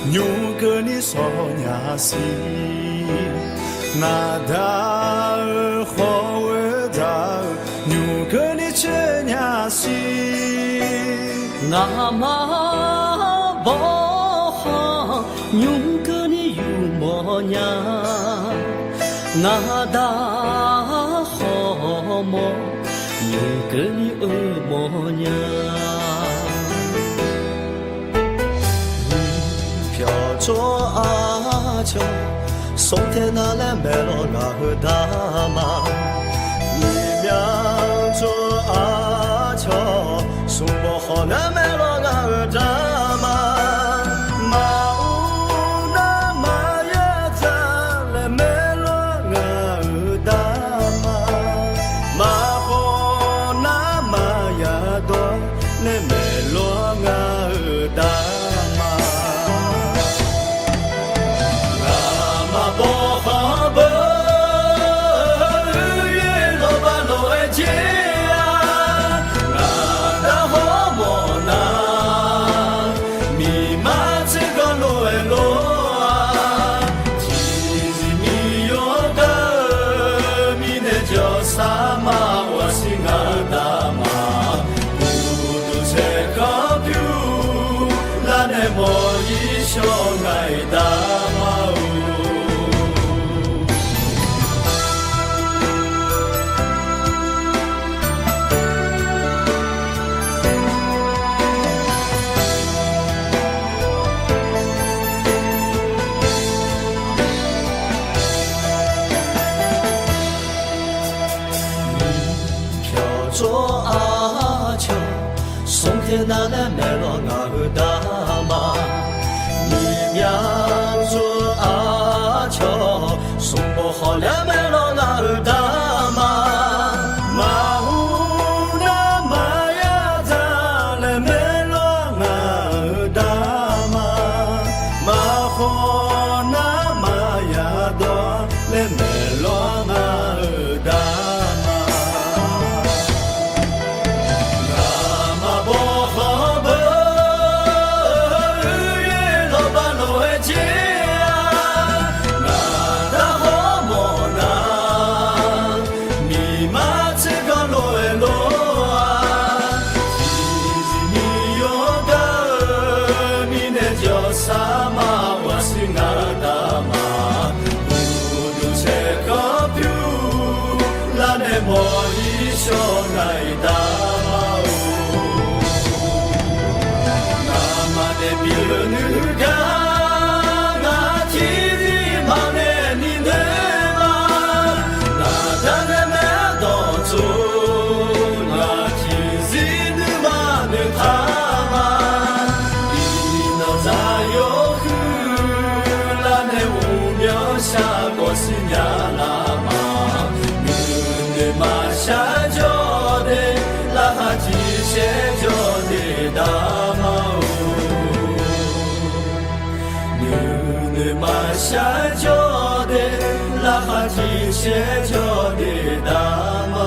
牛哥你说呀西，那达尔好尔达尔，牛哥你吃呀西，那么不好，牛哥你有么样？那达好么？牛哥你恶么样？飘着阿乔，松天那来买了那个大妈，你娘着阿乔，送不好那买了那个大妈。那来买了那个大妈，你娘做阿乔，送不好了买了那个大妈，马乌那玛呀咋来买了那个大妈，马火那玛呀多来买了那个大妈。下脚的拉哈提下脚的大毛。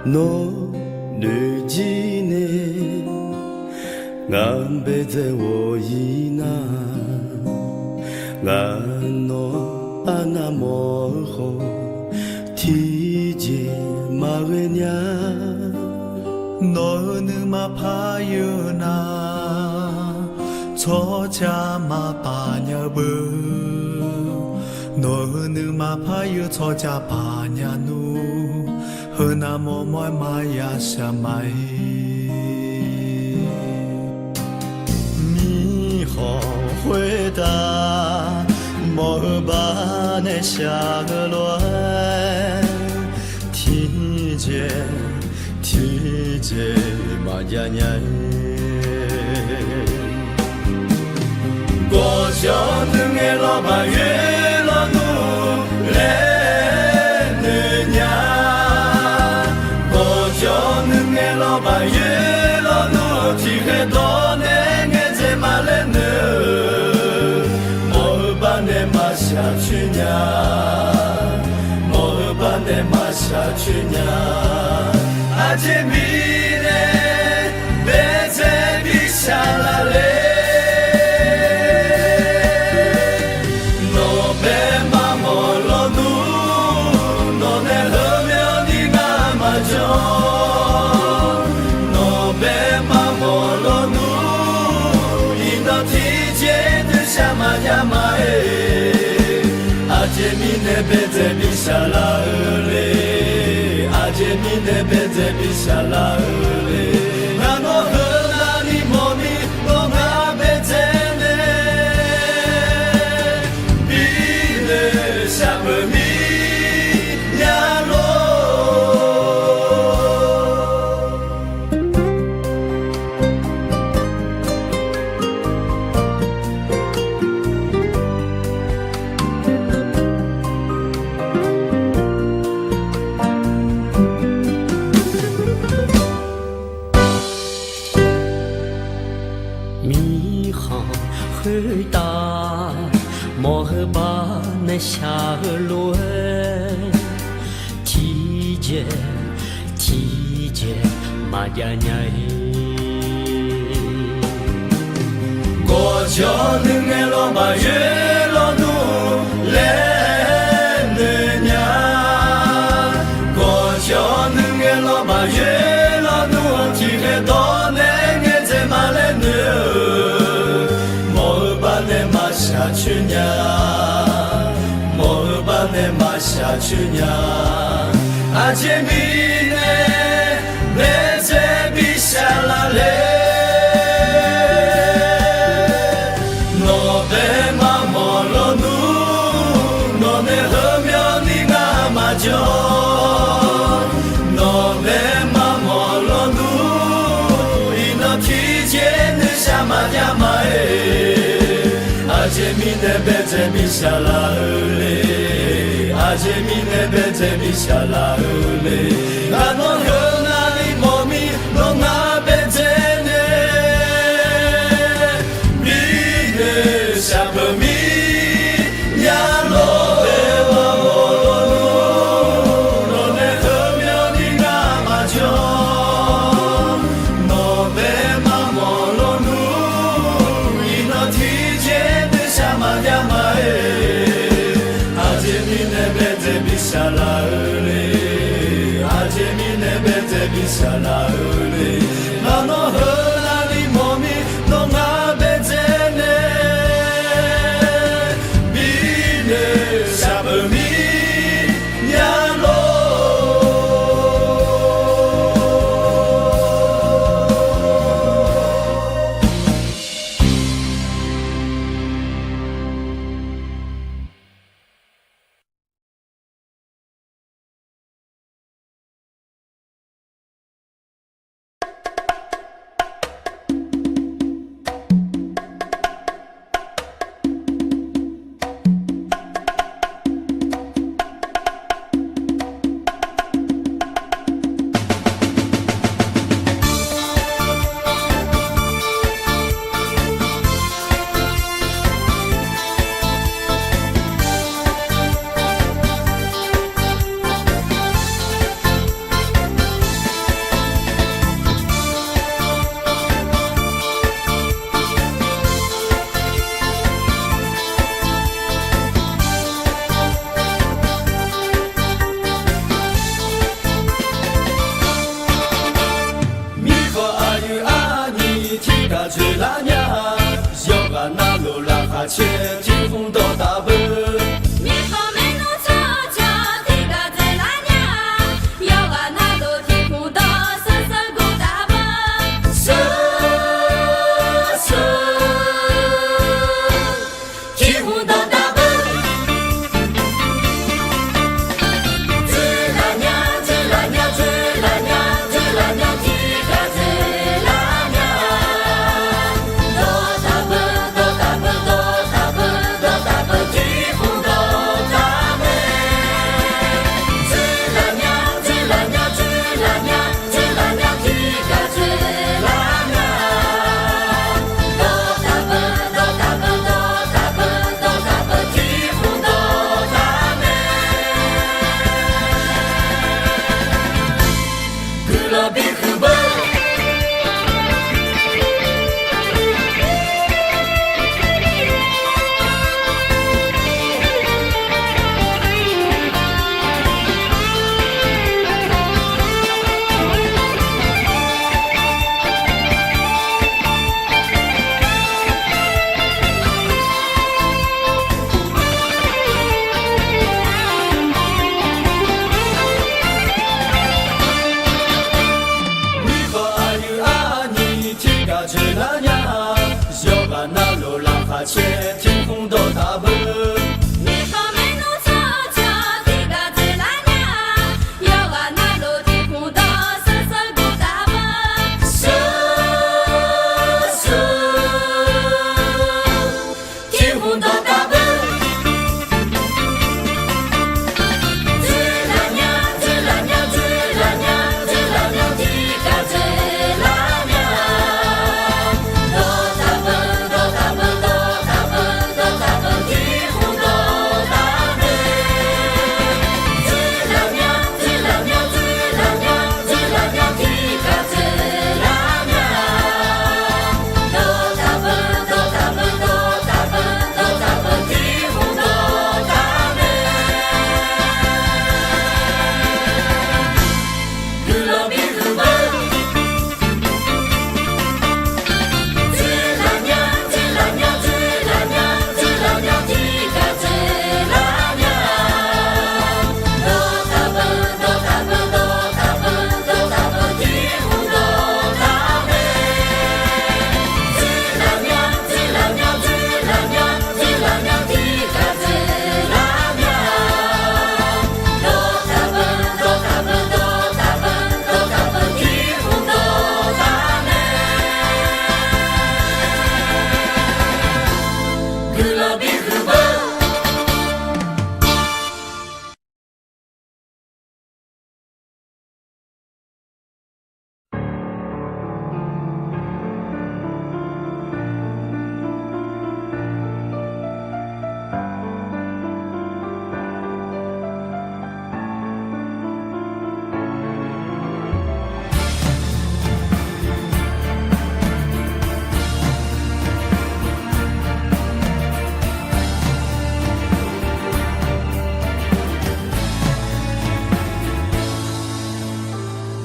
No女几年，俺背在我一那，俺诺阿那摩吼，提杰 마으냐 너는 마파유나 저자마 바냐부 너는 마파유 저자 바냐누 허나모 마야샤마이 미호回答莫把那下个乱体检嘛呀呀过桥能给老板月老努来能呀过桥能给老板月老努体黑多能给这嘛来呢莫把那嘛下去呀莫把那嘛下去呀阿姐米嘞别再比下来嘞阿姐米呢别再比下来嘞，阿姐米呢别再比下来嘞，那我和那你莫米我那别再呢，比呢下不米呀罗。回答莫把那下落体检嘛呀呀过桥能给老板月老努来呢呀过桥能给老板月老努体黑多能给这嘛来呢下去呀，莫把那马下去呀，阿姐米呢，别再比下来嘞，诺贝马莫罗努，诺贝和苗尼阿马jo，诺贝马莫罗努，伊诺提前的下马呀马诶。阿姐米呢别再比下来嘞，阿姐米呢别再比下来嘞，那我和那里莫米诺那别再呢，米呢下不米呀罗。下来嘞，阿姐米呢别再那路拉哈切，天空多大奔。你好美怒悄悄，地嘎在拉娘，要啊那路天空多，色色够大奔。色色，天空多大奔。追拉娘，追拉娘，追拉娘，追拉娘，地嘎在拉娘。多大奔，多大奔，多大奔，多大奔，天空多大美。追拉娘，追拉娘，追拉娘，追拉娘，地嘎在拉娘。多大奔，多大奔，多大奔，多大奔，天空多大美。格拉比赫奔。你和阿玉阿尼提嘎这拉娘，要把那路拉哈切，天空多大奔。你好美怒悄悄，地嘎在拉娘，要啊那路天空多，色色够大奔。色色，天空多大奔。追拉娘，追拉娘，追拉娘，追拉娘，地嘎在拉娘。多大奔，多大奔，多大奔，多大奔，天空多大美。追拉娘，追拉娘，追拉娘，追拉娘，地嘎在拉娘。多大奔，多大奔，多大奔，多大奔，天空多大美。格拉比赫奔。追拉娘，追拉娘，追拉娘，追拉娘，地嘎在拉娘。多大奔，多大奔，多大奔，多大奔，天空多大美。追拉娘，追拉娘，追拉娘，追拉娘，地嘎在拉娘。多大奔，多大奔，多大奔，多大奔，天空多大美。格拉比赫奔。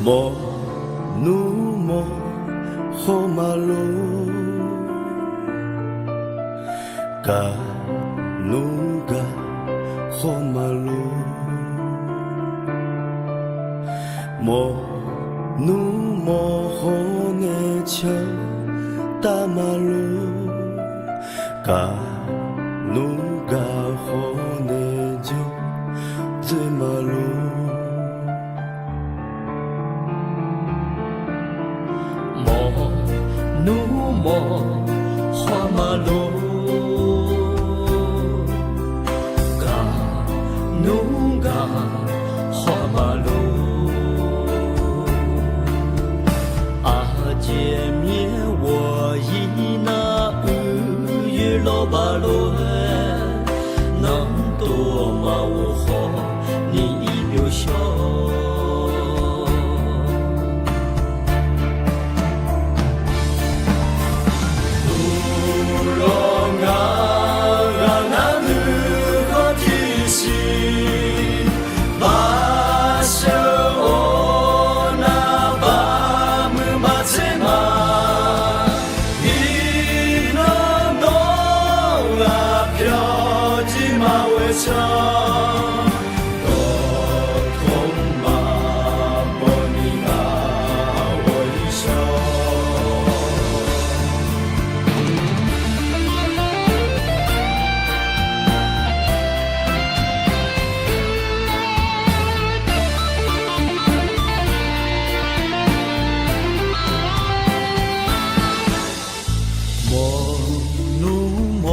莫努莫后马路，嘎努嘎后马路，莫努莫后内桥大马路，嘎努嘎后内就最马路。莫努莫花马路，嘎努嘎花马路，阿姐面我一那日老巴路，能多嘛我好你渺小。Barcelona, 唱，多痛嘛，莫你啊微笑。莫怒莫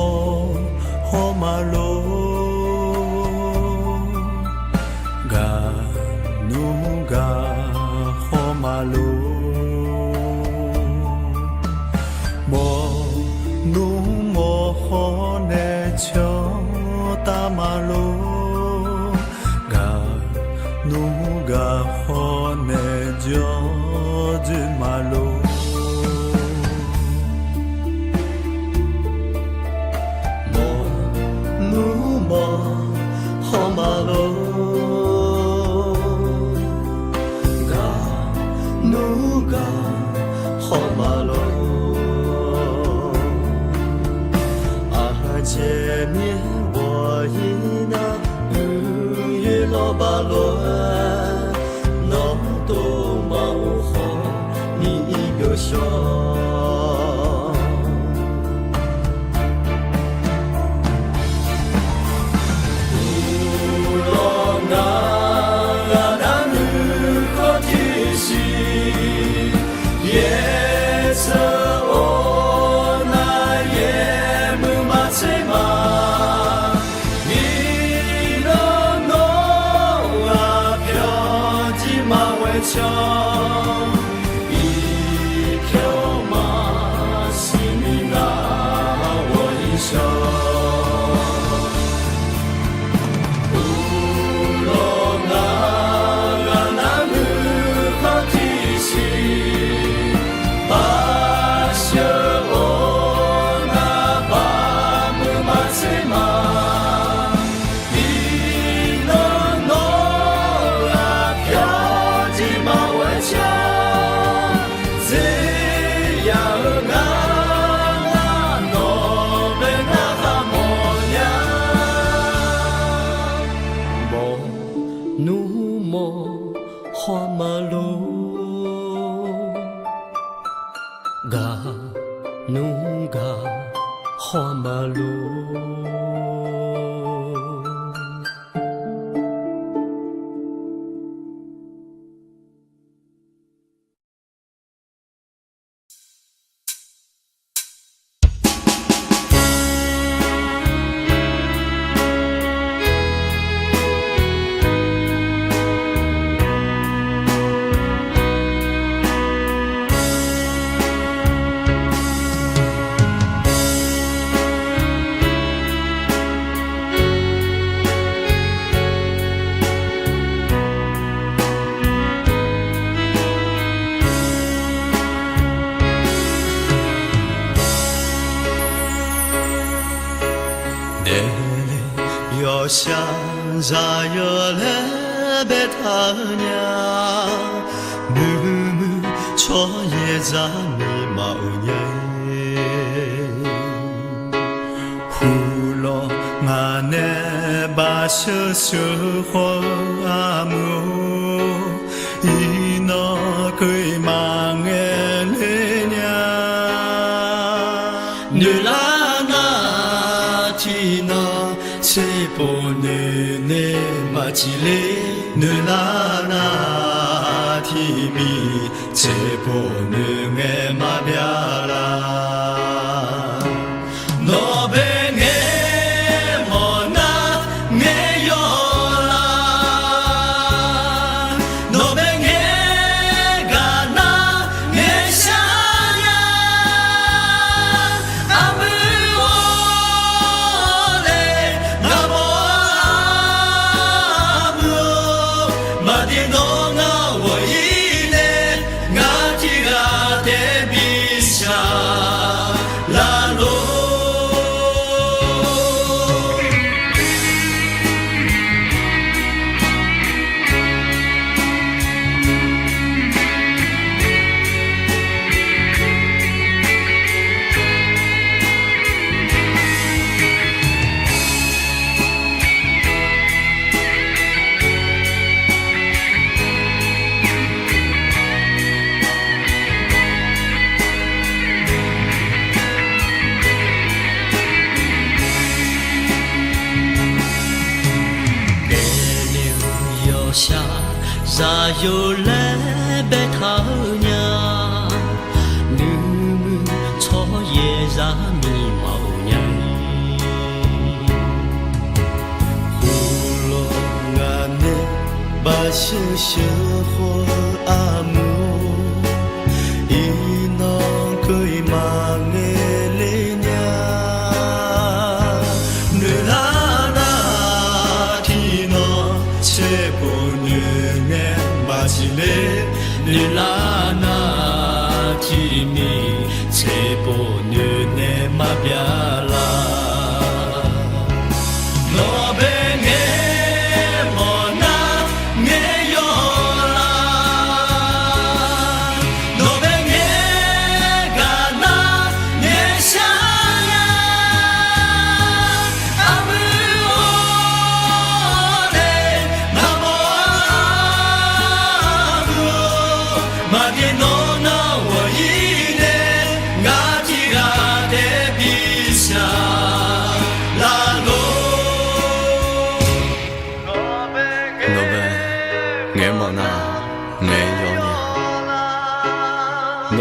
好马路，嘎怒嘎好马路，莫怒莫好内瞧大马路，嘎怒嘎好内叫这马路。好马路，嘎努嘎好马路，前面我一那日老巴罗，那都毛好你个笑。一瓢马，心里啊微笑。乌龙啊，那女孩提起，把小哦那把木马车马，一诺诺啊飘进马尾桥，这样啊诺贝那哈莫呀，莫努莫花马路，嘎努嘎花马路。yo 샤자여레 베타냐 무무 초예자미 마우냐 훌러 나네 바셔서화무 이너 그이 망해내냐 늘라나 티나 세보내네 마치레 늘라나 티미 세보능에 마벼라 너뱅에 머나 내여라 너뱅에 가나 내샤냐 아무오레 나보 아무 마디노가 워이네 나티가 咋有来白头娘，女们草叶上面毛娘，呼噜俺那把小小伙阿母，一能可以骂俺嘞娘，女啦那天喏，切不女俺把起来，女啦那天米，切不女俺马边啦。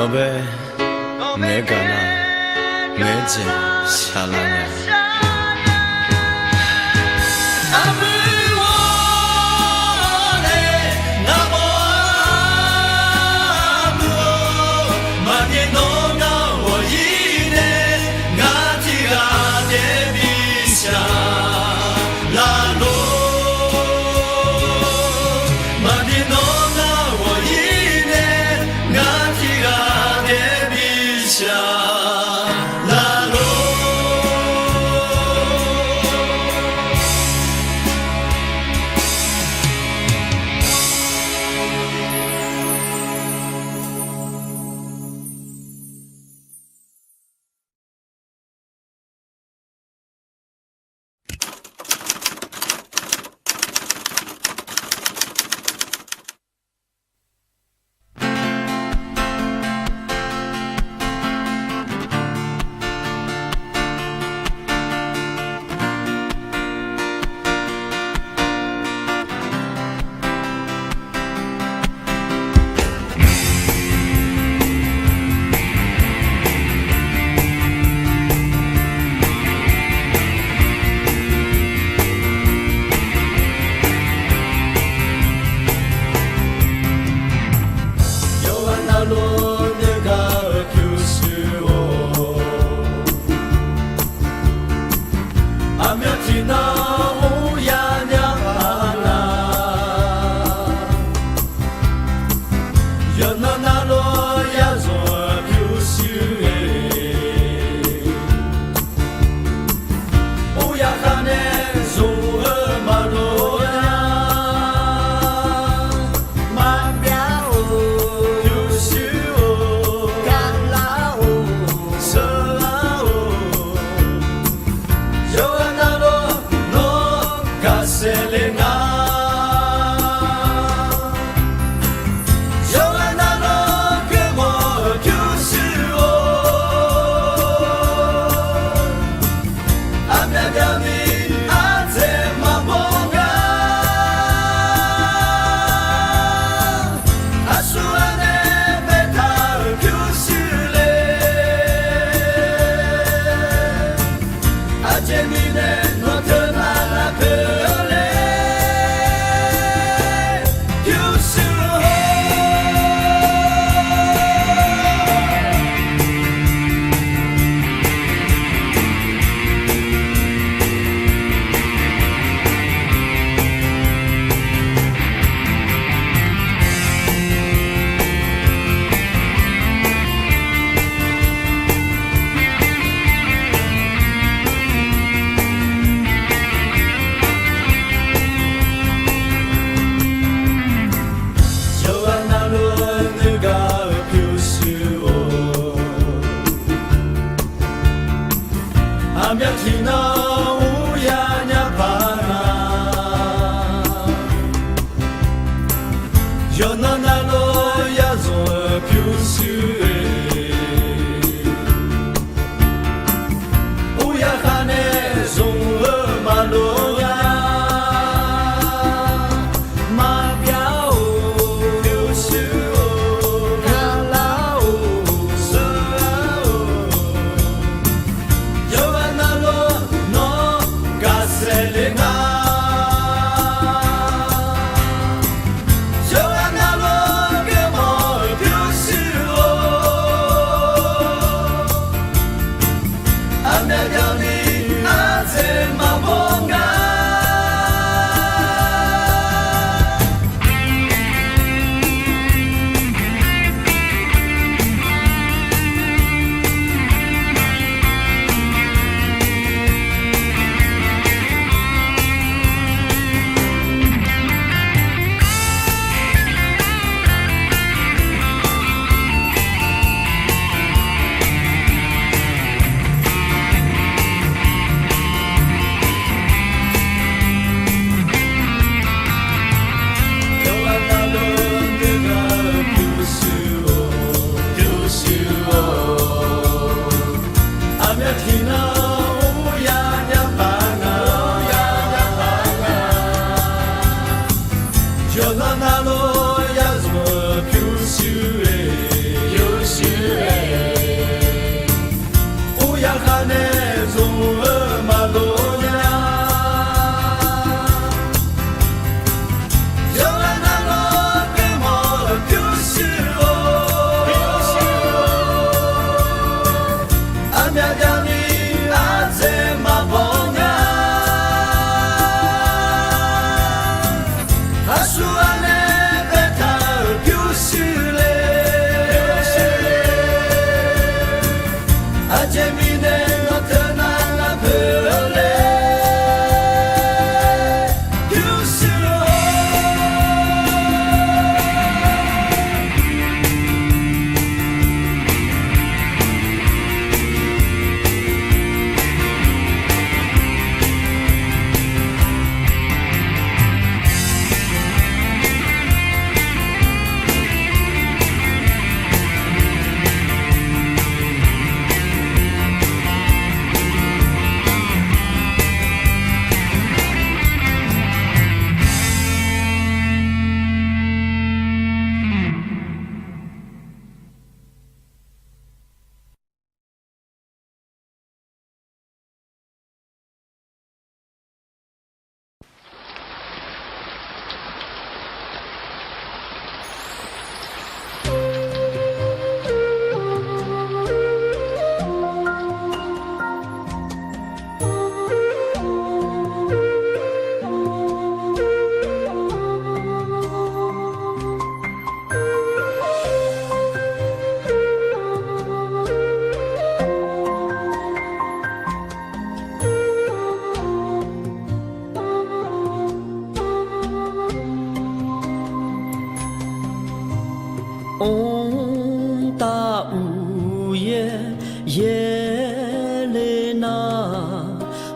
我被没干那没见下来呢。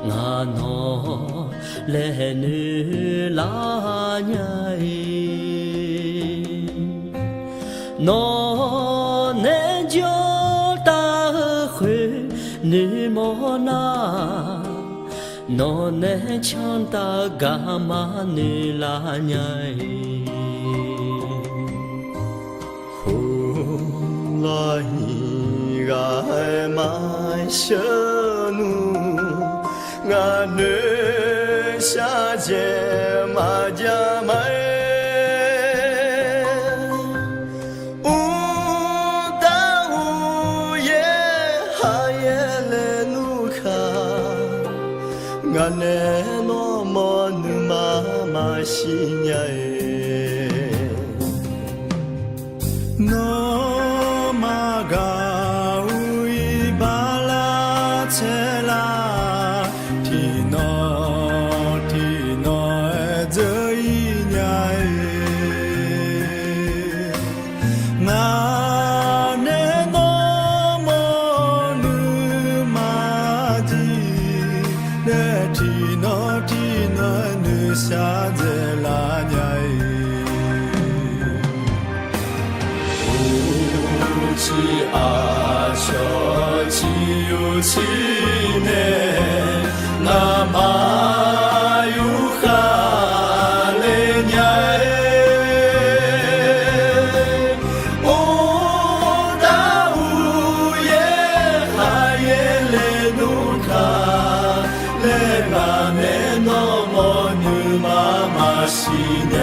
ငါနော်လဲနေလာညာနော်နေကြောတာခွေနေမောနာနော်နေချန်တာဂါမနေလာညာ来你爱马什努，俺女下界马家买，无大无夜哈夜来努卡，俺那诺么努妈妈心呀no起呢，那马有哈嘞伢哦，大乌耶哈耶嘞努卡嘞那呢诺么女妈妈西伢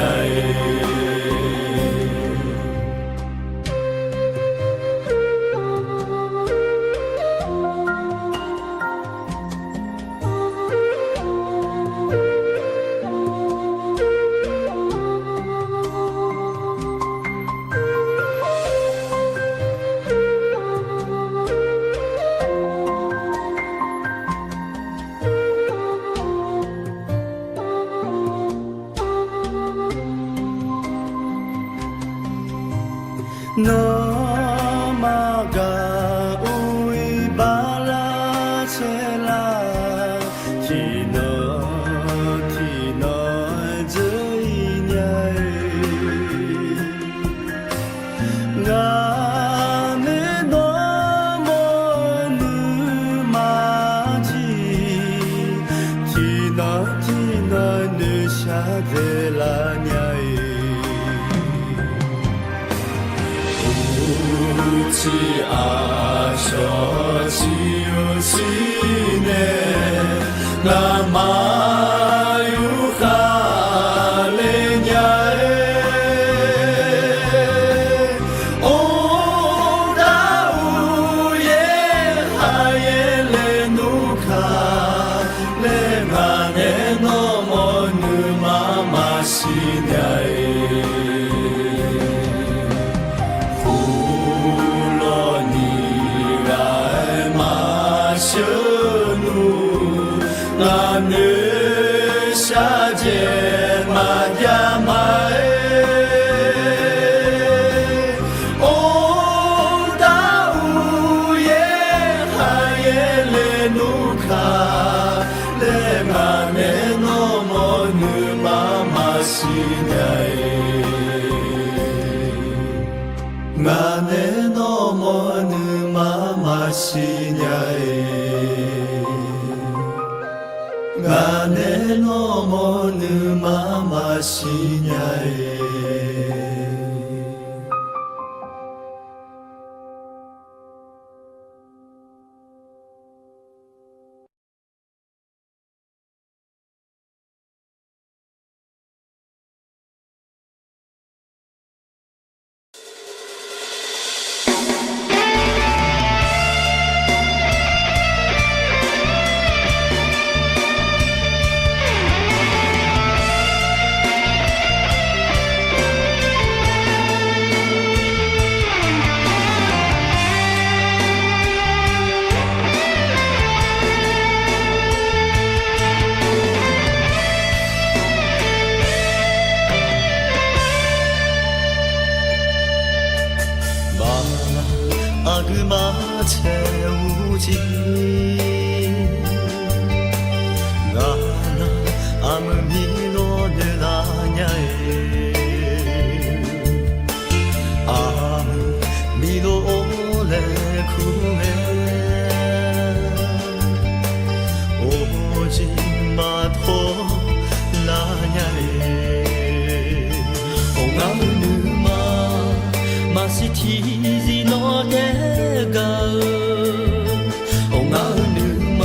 no maga ui bala chela tino zui nyai nga me no mo nu ma ji tino nu sha de la nyai起啊，说起有起呢，那马有哈嘞伢哦，大乌耶哈耶嘞努卡嘞马呢诺么努妈妈西伢那女下界马家买，哦，大乌耶哈耶嘞努卡嘞马呢诺么女妈妈西伢，马呢诺么女妈妈西伢。Ngane no mo nu mama sinyae 아그마 채우지 我今码头拉呀红阿女嘛，嘛是天日诺得个，红阿女嘛，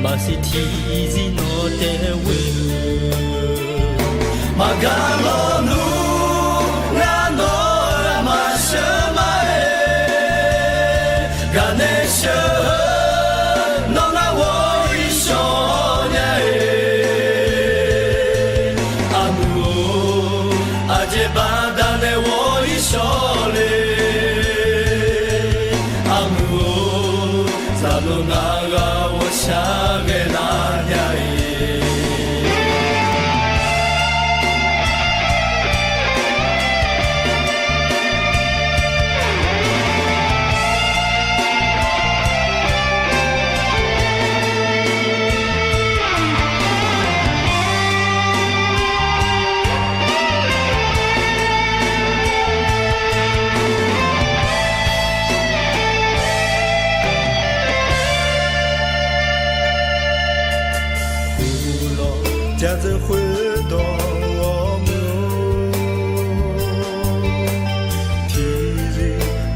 嘛是天日诺得为，马嘎罗努那诺拉马什马诶，嘎内什。家子回到我们，天日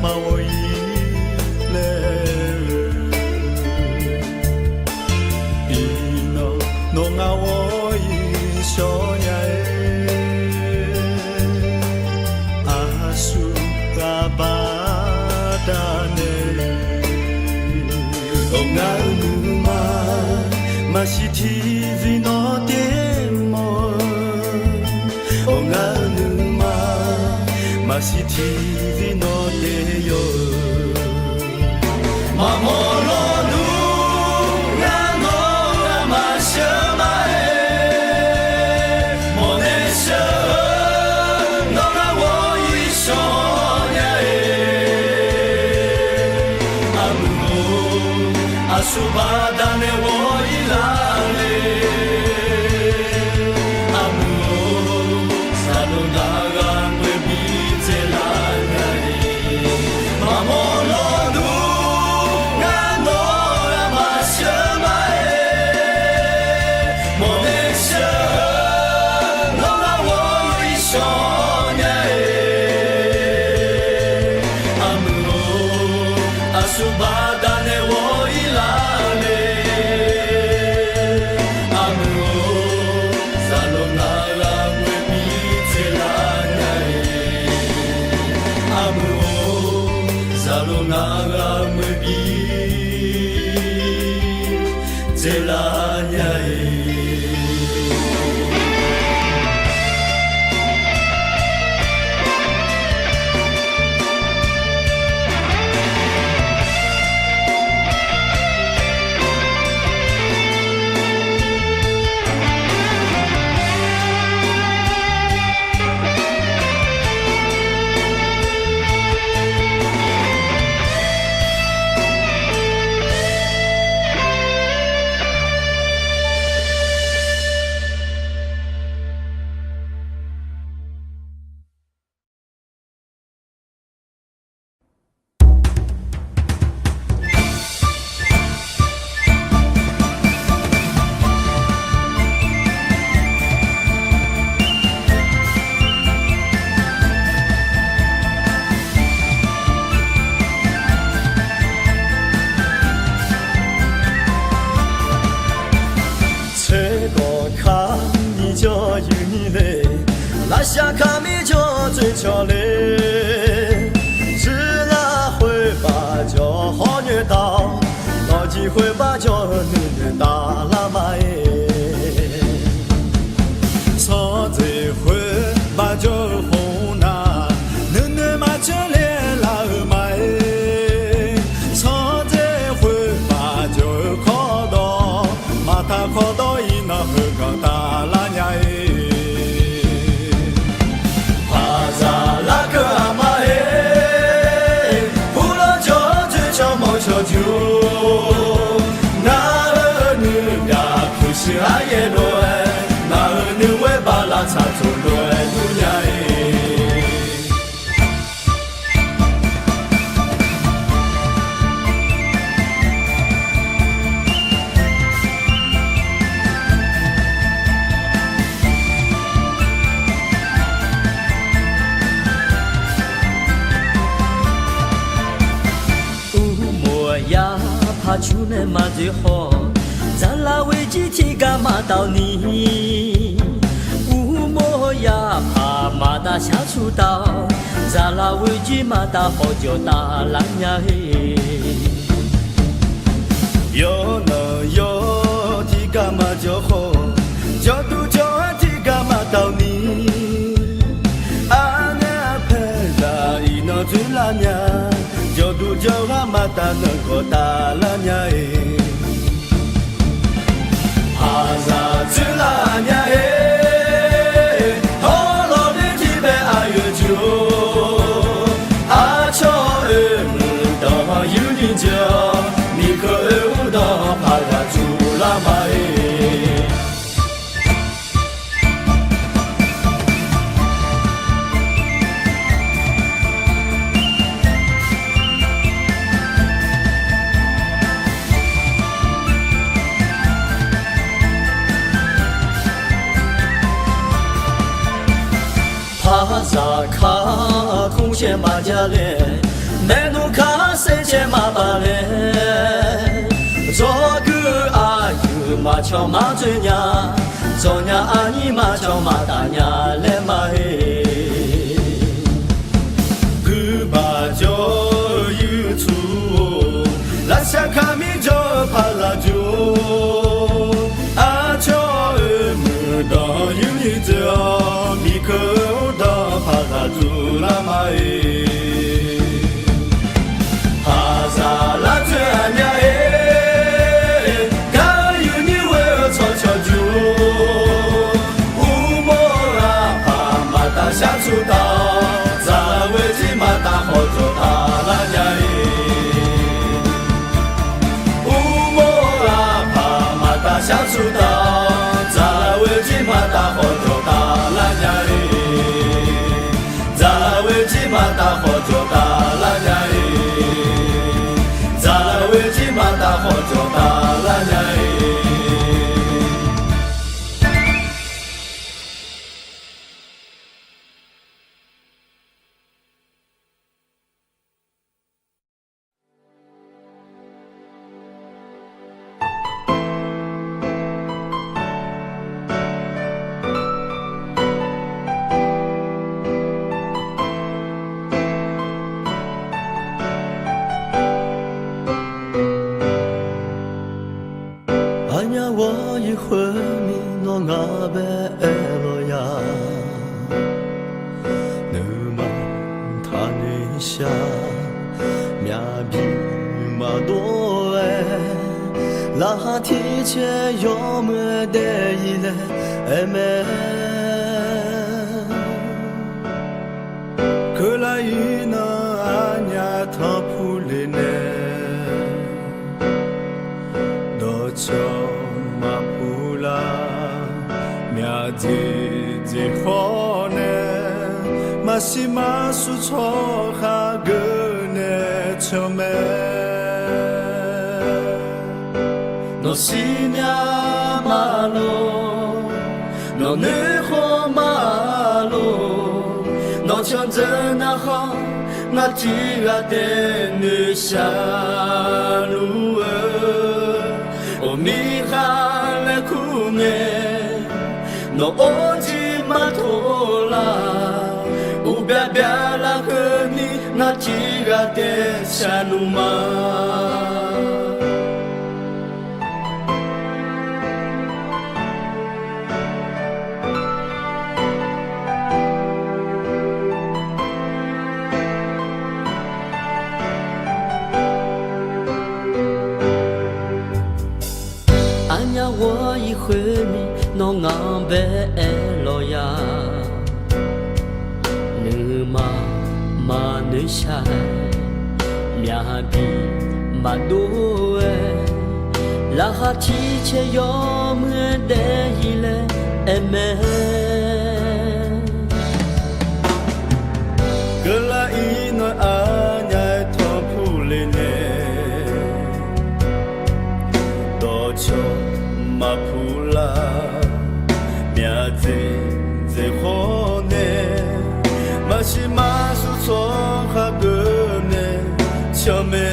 把我依赖，比那弄啊我一小伢阿叔阿爸达呢，弄啊努嘛嘛是天日那。是天日诺得哟，马摩罗努那诺拉马什马诶，莫内什诺拉我一手呀诶，阿姆阿苏巴达内我一拉嘞。拉下卡米就最俏嘞，只那会把脚好女道，老几会把脚女打拉玛耶，操这会把脚红那，女嘛就来拉玛耶，操这会把脚靠到，马他靠到伊那会搞打拉呀耶。就那儿女呀，可是阿耶罗哎，那儿女为把拉查走罗哎，路呀哎。出那嘛最好，咱俩为几天干嘛到你？乌莫呀怕嘛达下出道，咱俩为几嘛达好叫大蓝呀嘿。有能有提干嘛就好，就都就提干嘛到你？啊那陪着一闹最拉娘，就都就阿嘛达能够打拉娘诶，哈萨最拉娘诶，好老的提白阿有酒，阿乔尔姆到有你家，你可有到帕拉朱拉玛诶。帕萨卡空线马家嘞，南努卡塞切马巴嘞，做个阿有马乔马嘴呀，做呀阿尼马乔马大呀嘞马嘿，个把就有处，拉下卡米就帕拉就，阿乔尔姆到有你家，米可到帕拉朱拉玛诶，哈萨拉最安呀诶，噶有你为我悄悄就，乌莫拉帕马达下出道，咱为几马达好做大拉呀诶，乌莫拉帕马达下出道，咱为几马达好做大拉呀诶。咱为几马达好做大拉呀诶，咱为几马达好做大拉呀诶。我一会咪诺阿贝罗呀，你嘛他你下面比嘛多哎，拉提切有么得意嘞哎me，可来伊那阿娘他普里呢，多久？姐好呢，马西马苏错哈个呢巧美，诺西娘马路，诺女好马路，诺强着那好，那几个的女下路哦，米哈来苦呢。no oji matola ubia bia la ni na chiga te shanuma anya wo yi hui mi no ngang be lo ya nữ mà nữ sai nhà bi mà đuôi là hát chi che yo mưa để hi le em cứ là ý nói à nhai thọ phụ lên đó cho mà phụ la nhà dễ khó nè mà chỉ mà su cho khá gỡ nè cho mẹ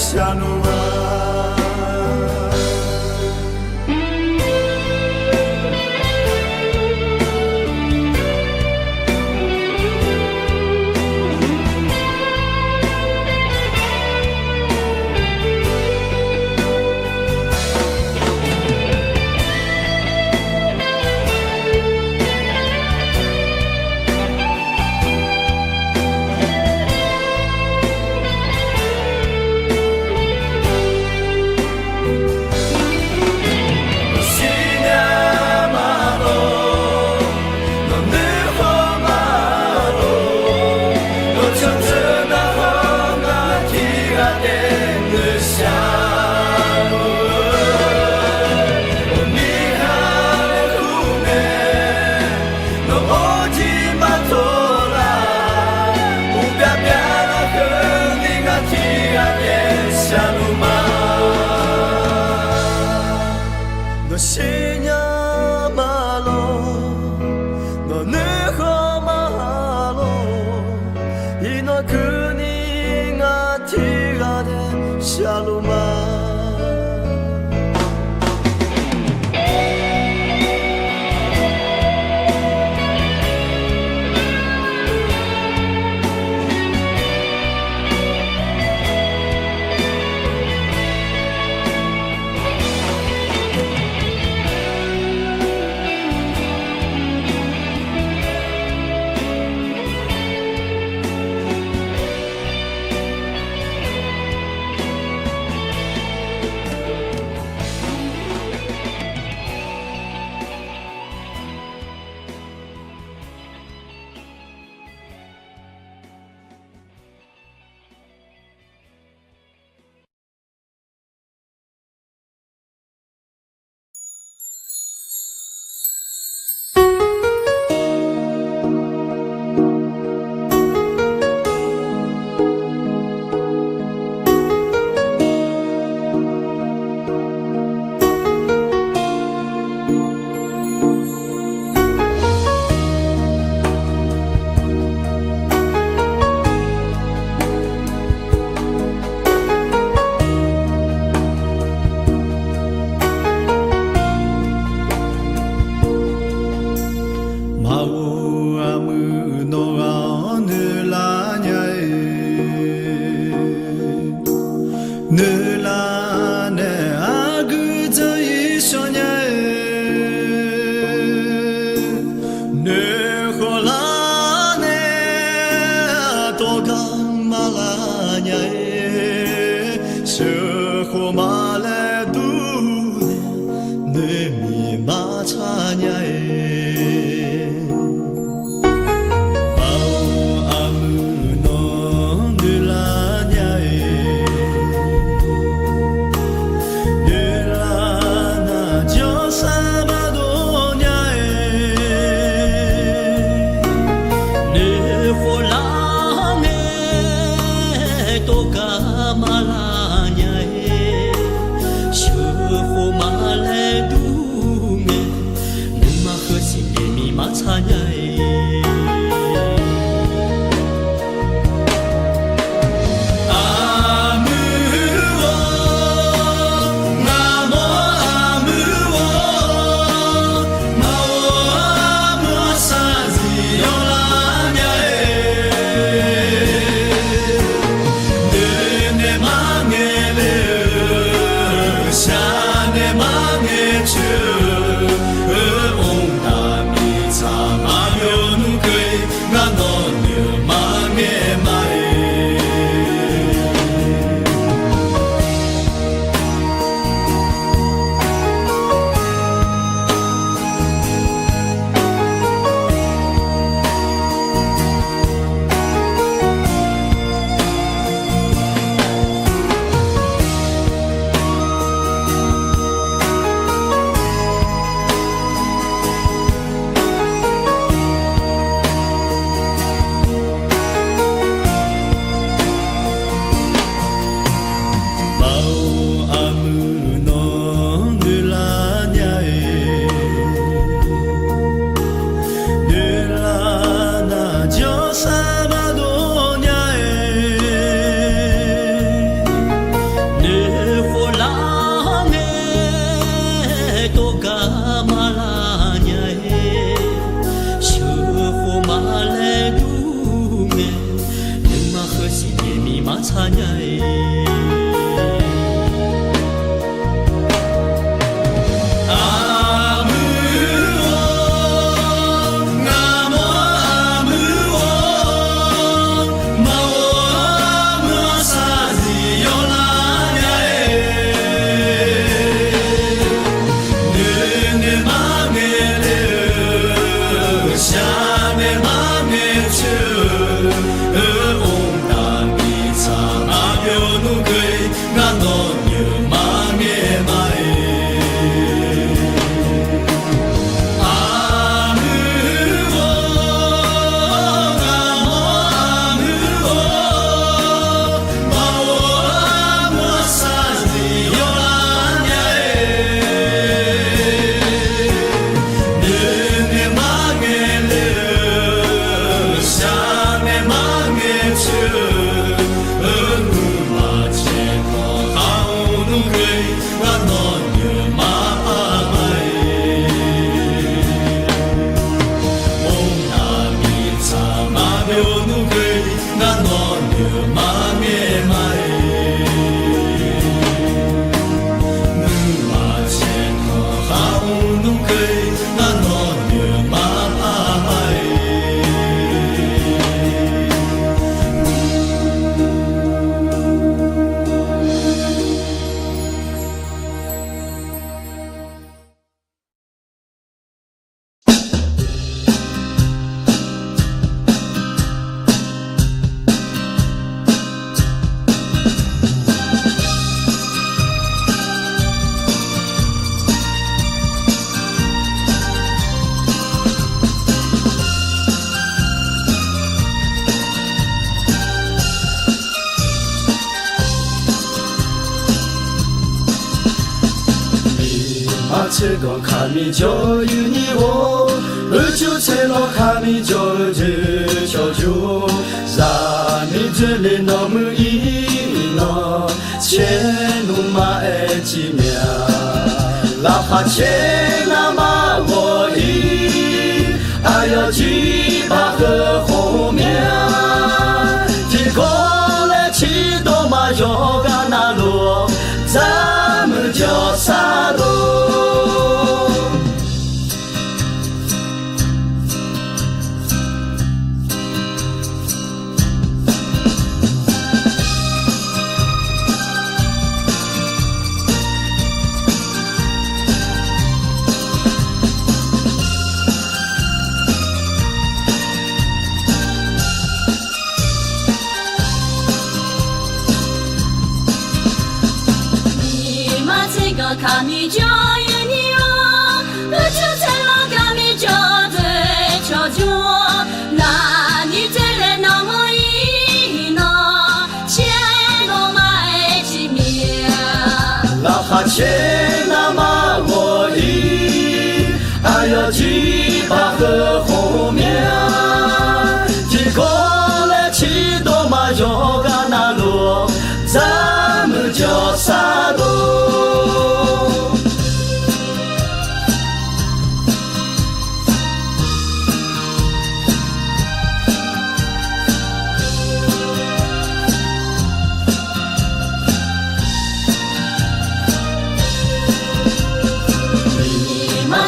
下路啊。Malaya 这个卡米就有你我，就在那卡米就只求助，让你这里那么一那，钱努马爱几秒，哪怕钱那么我一，还要几把个后面，提过来几多嘛有个那路，咱们就啥路。卡米就有你哦，就在那卡米就最求助，那你这人那么一呢，钱都买几面，哪怕钱那么我一，还要几把个后面，提过来几多嘛有个那路，咱们就啥路。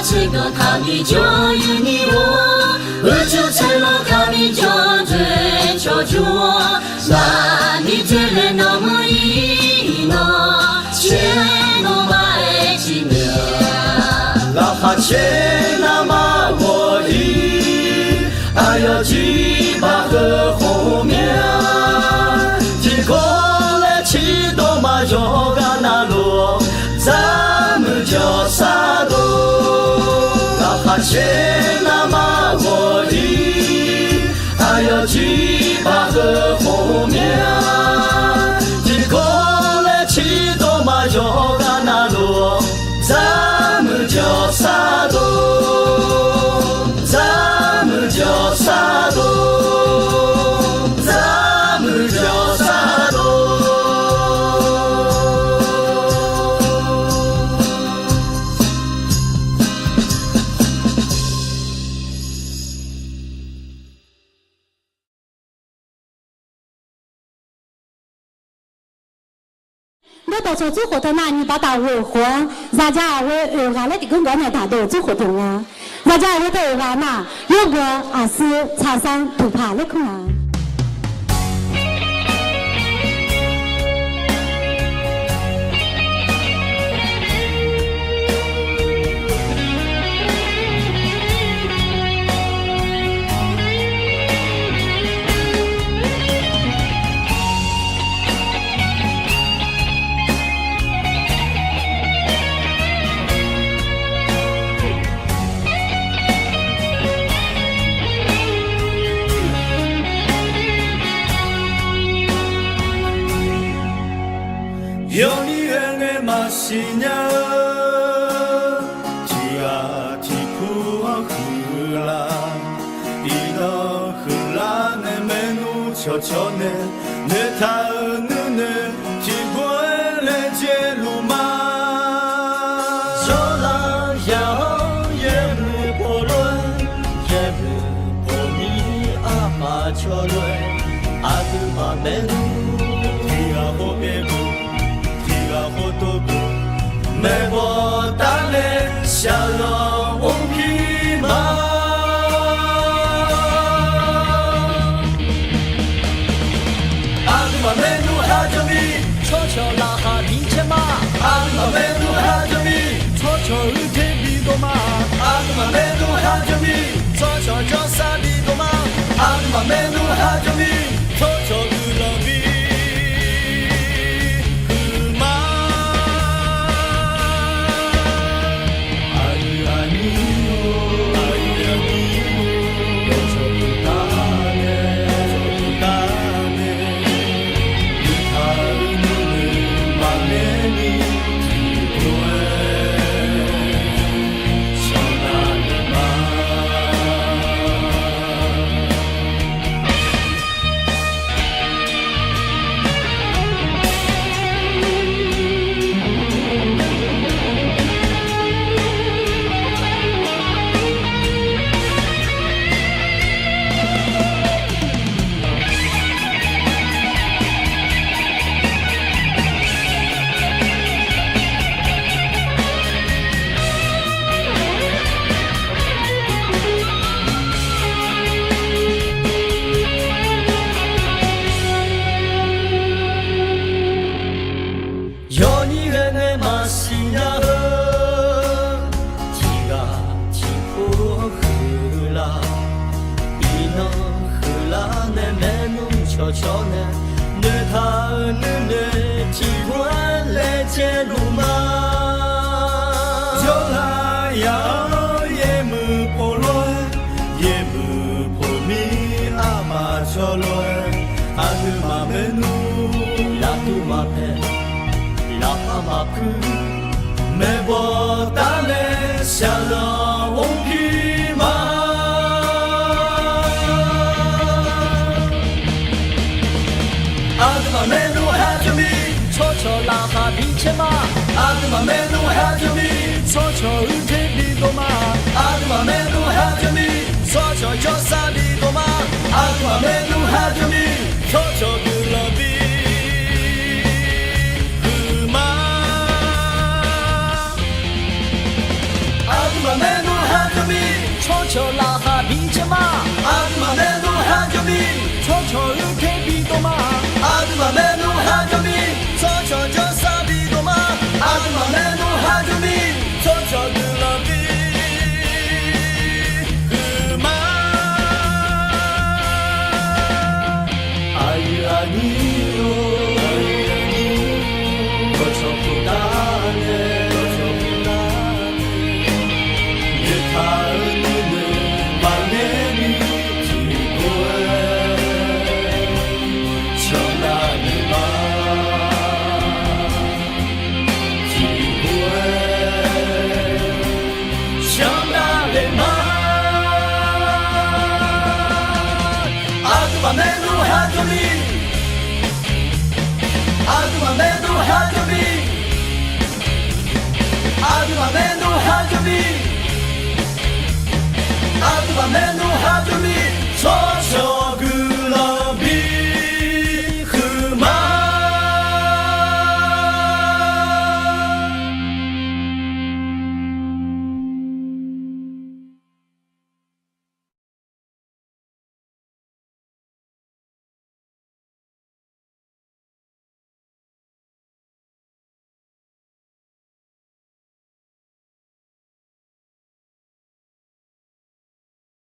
这个卡米就有你我，就在那卡米就最求助，那你这人那么一呢，钱都买几面，哪怕钱那么我一，还要几把个后面，提过来几多嘛有个那路，咱们就啥路。钱那么我一，还要几把个后面，提过来几多嘛有个那路，咱们就啥路，咱们就啥路，咱们就啥路。我到时候做活动那你把大会活，大家我俺来的跟我们大都做活动啊，大家我在俺那有个阿是茶山不怕的空啊。有你远的马西娘，提啊提普啊呼啦，伊那呼啦呢美努悄悄呢，呢他呢呢提过来接路嘛，说啦呀也不破论，也不破你啊哈悄论，阿布嘛美努提啊后别不。我多过，没我打嘞，笑容我皮毛。阿杜嘛美努。悄呢，你他你体温来接路吗？就来呀，也没破乱，也没破米阿妈错乱，阿哥妈没努，拉杜马佩，拉帕马普，没波达嘞，下了翁皮嘛。阿哥妈没努哈就米，悄悄拉哈比切嘛，阿哥妈没努哈就米，悄悄日天比多嘛，阿哥妈没努哈就米，悄悄叫啥比多嘛，阿哥妈没努哈就米，悄悄比了比。阿妹努哈就米，悄悄拉哈比切嘛，阿妹努哈就米，悄悄日天比多嘛，阿妹努哈就米，悄悄叫啥比多嘛，阿妹努哈就米，悄悄比了比。妈，阿姨阿你哟，我错不大呢。阿妹努哈就米，阿妹努哈就米，阿妹努哈就米，阿妹努。